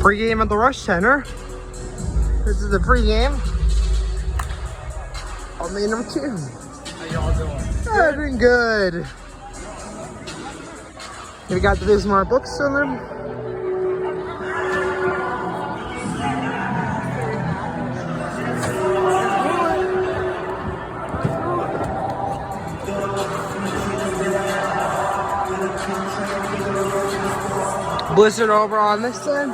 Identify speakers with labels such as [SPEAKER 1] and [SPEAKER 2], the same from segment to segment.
[SPEAKER 1] Pre-game at the Rush Center. This is the pre-game. On main number 2.
[SPEAKER 2] How y'all doing?
[SPEAKER 1] Doing good. We got the Bismarck books on them. Blizzard over on this end.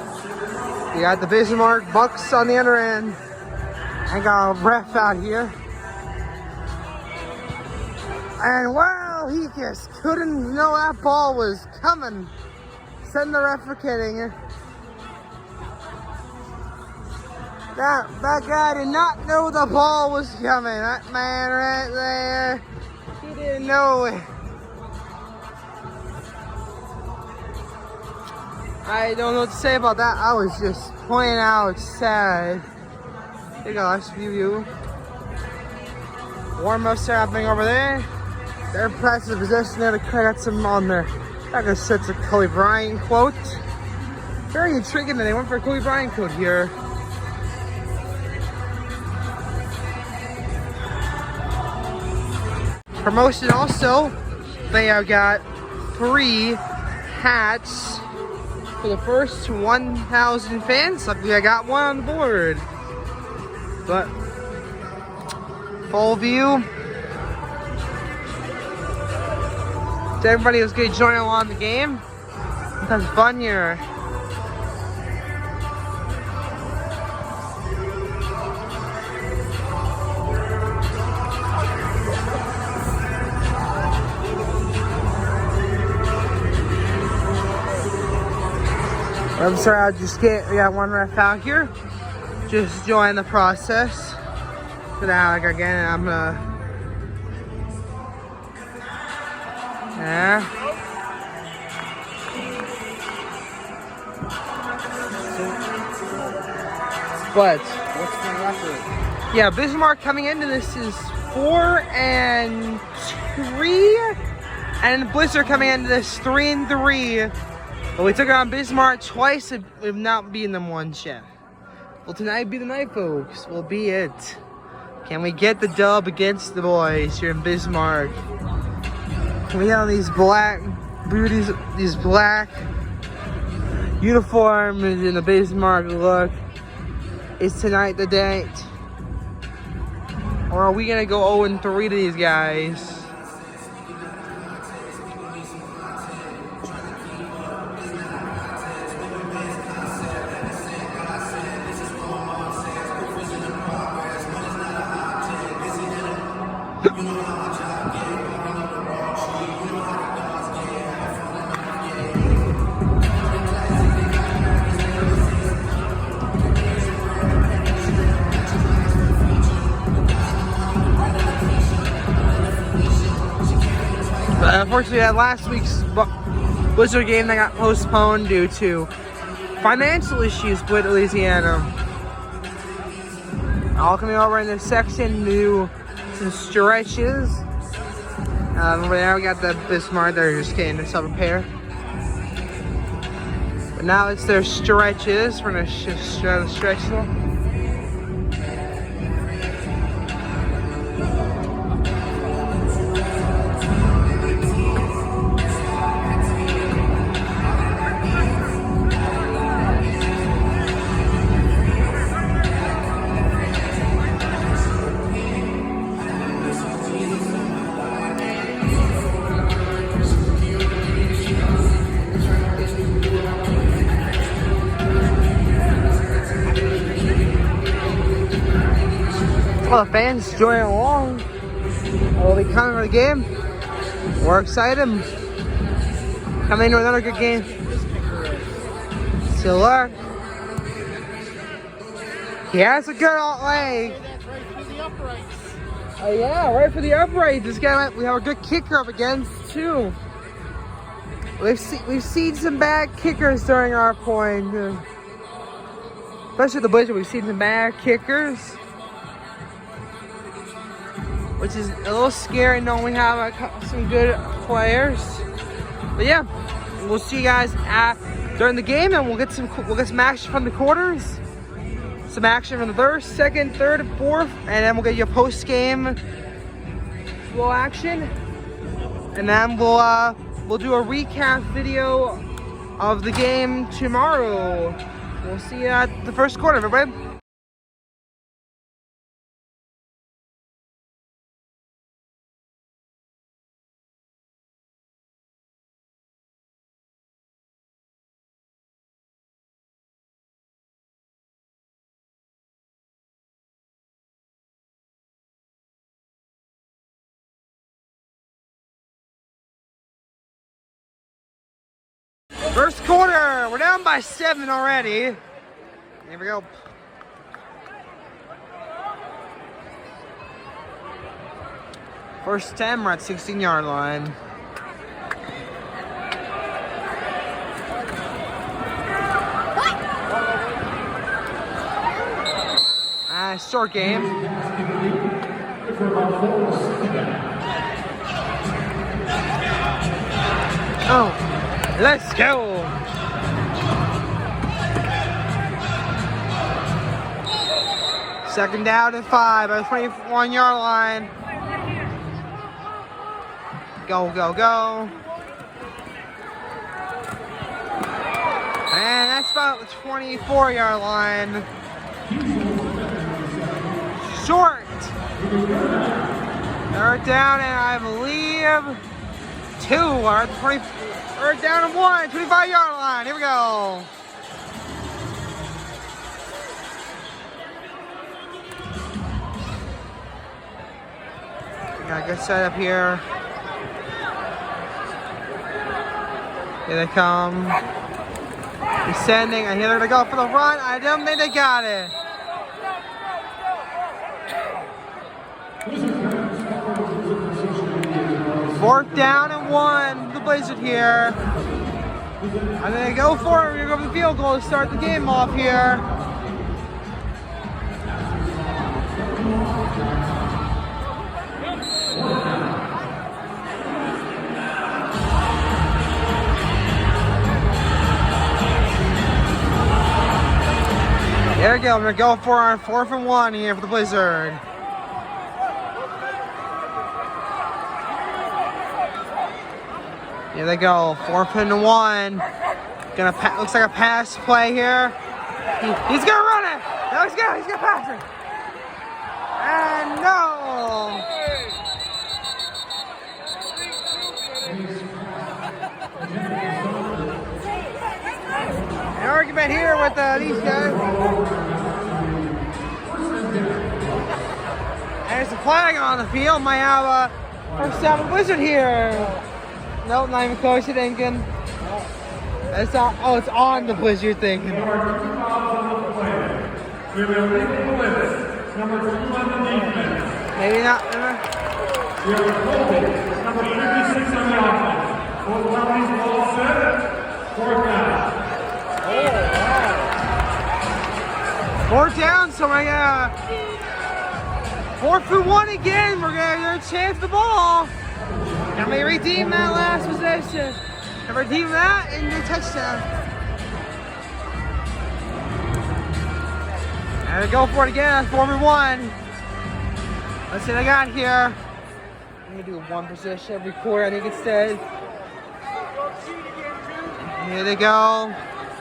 [SPEAKER 1] We got the Bismarck Bucks on the other end. I got a ref out here. And wow, he just couldn't know that ball was coming. Send the ref for kidding. That guy did not know the ball was coming. That man right there, he didn't know it. I don't know what to say about that. I was just pointing out sad. There you go, nice view. Warm-ups are happening over there. They're pressing the possession there to got some on there. That just sets a Kobe Bryant quote. Very intriguing that they went for a Kobe Bryant quote here. Promotion also, they have got free hats for the first 1,000 fans. Luckily I got one on the board. But full view. So everybody was good joining along the game. Let's have fun here. I'm sorry, we got one ref out here. Just join the process. So now, like again, I'm gonna. Yeah. What?
[SPEAKER 2] What's the record?
[SPEAKER 1] Yeah, Bismarck coming into this is 4-3, and Blizzard coming into this 3-3. But we took on Bismarck twice and we've not beaten them once yet. Will tonight be the night, folks? Will be it. Can we get the dub against the boys here in Bismarck? Can we get on these black booties, these black uniforms in the Bismarck look? Is tonight the date? Or are we gonna go 0-3 to these guys? Unfortunately, last week's Blizzard game that got postponed due to financial issues with Louisiana. All coming over in this section to do some stretches. Over there we got the Bismarck. They're just getting themselves prepared. But now it's their stretches. We're gonna just stretch them. Well, the fans joining along. Will be coming for the game. We're excited. Coming into another good game. Still luck. He has a good leg. Oh yeah, right for the upright. This guy, we have a good kicker up against too. We've seen some bad kickers during our point. Especially the Blizzard, we've seen some bad kickers. Which is a little scary knowing we have some good players. But yeah, we'll see you guys at during the game, and we'll get some action from the quarters, some action from the first, second, third, and fourth, and then we'll get you a post-game little action, and then we'll do a recap video of the game tomorrow. We'll see you at the first quarter, everybody. First quarter, we're down by 7 already. Here we go. First 10, we're at 16-yard line. Short game. Oh. Let's go! Second down and 5 at the 21-yard line. Go, go, go. And that's about the 24-yard line. Short. Third down and I believe 2 are at the 20. Third down and 1, 25-yard line. Here we go. We got a good setup here. Here they come. Descending. I hear they're going to go for the run. I don't think they got it. Fourth down and 1, the Blizzard here. And then they go for it. We're going to go for the field goal to start the game off here. There we go. We're going to go for our 4th and 1 here for the Blizzard. Here they go, 4th and 1. Looks like a pass play here. He's gonna run it. No, he's gonna pass it. And no. An argument here with these guys. And there's a flag on the field. Might have a first down Blizzard here. Nope, not even close to thinking. It's not, oh, it's on the Blizzard you're thinking.
[SPEAKER 3] We have a legal limit. Number 2 on the defense.
[SPEAKER 1] Maybe not.
[SPEAKER 3] We have a holding. Number 56 on the offense. Both parties all set. 4th down.
[SPEAKER 1] Oh, wow. 4th down, so I got 4th and 1 again. We're going to get a chance the ball. Can we redeem that last possession? And redeem that and your touchdown. And we go for it again, 4th and 1. Let's see what I got here. I'm gonna do 1 possession every quarter, I think instead. Here they go.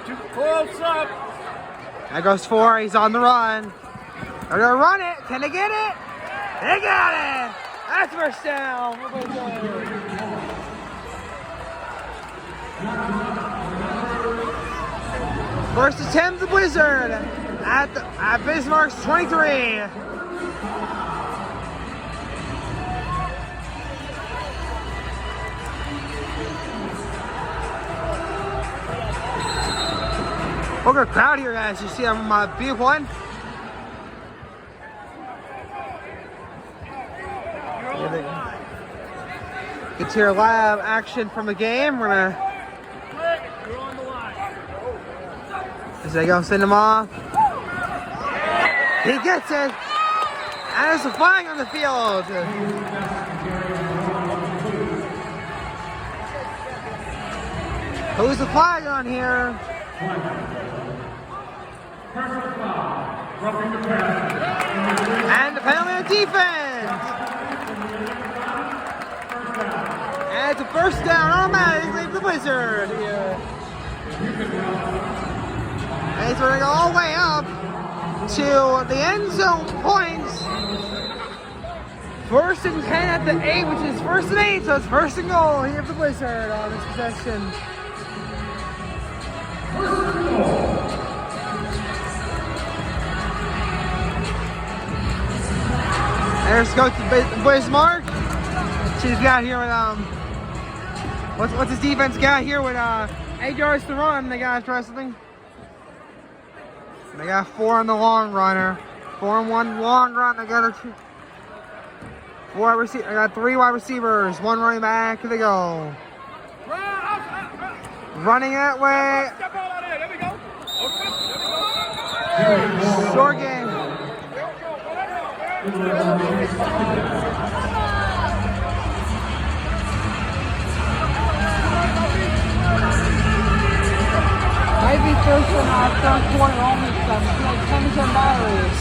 [SPEAKER 2] Too close up.
[SPEAKER 1] That goes 4, he's on the run. They're gonna run it, can they get it? They got it! That's first down. First attempt, the Blizzard at Bismarck's 23. Look at the crowd here, guys. You see I'm B1. Get to your live action from the game. We're gonna. As they go, send him off. He gets it. And there's a flag on the field. Who's the flag on here?
[SPEAKER 3] Personal foul. Roughing the passer.
[SPEAKER 1] And the penalty on defense. And it's a first down automatically for the Blizzard here. And it's going to go all the way up to the end zone points. 1st and 10 at the 8, which is 1st and 8, so it's 1st and goal here for the Blizzard on this possession. And let's go to Bismarck. She's got here with what's his defense got here with 8 yards to run. They got something. They got 4 on the long runner. 4 and 1 long run. They got I got 3 wide receivers, 1 running back. Here they go. Running that way. Short game. Might be first and front corner only some like 10 batteries.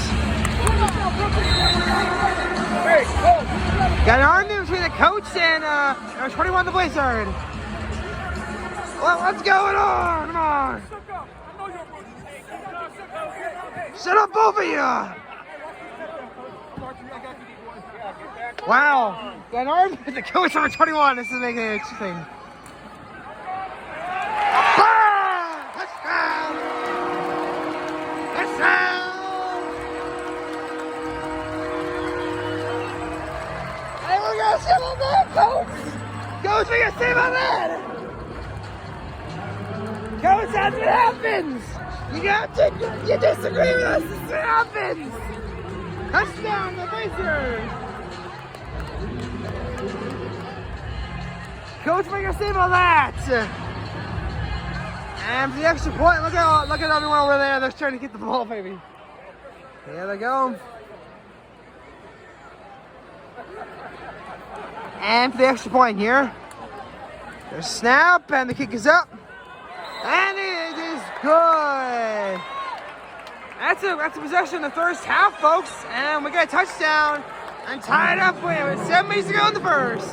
[SPEAKER 1] Got an argument between the coach and number 21, the Blizzard. Well, what's going on? Come on. Shut up, both of you. Wow. Got an argument with the coach number 21. This is making it interesting. Touchdown! Touchdown! Hey, we're gonna see about that, coach! Coach, we gonna see about that! Coach, that's what happens! You disagree with us, this is what happens! Touchdown, the Blazers! Coach, what are you gonna say about that? And for the extra point, look at everyone over there. They're trying to get the ball, baby. There they go. And for the extra point here, there's snap, and the kick is up. And it is good. That's a possession in the first half, folks. And we got a touchdown and tied up with 7 minutes to go in the first.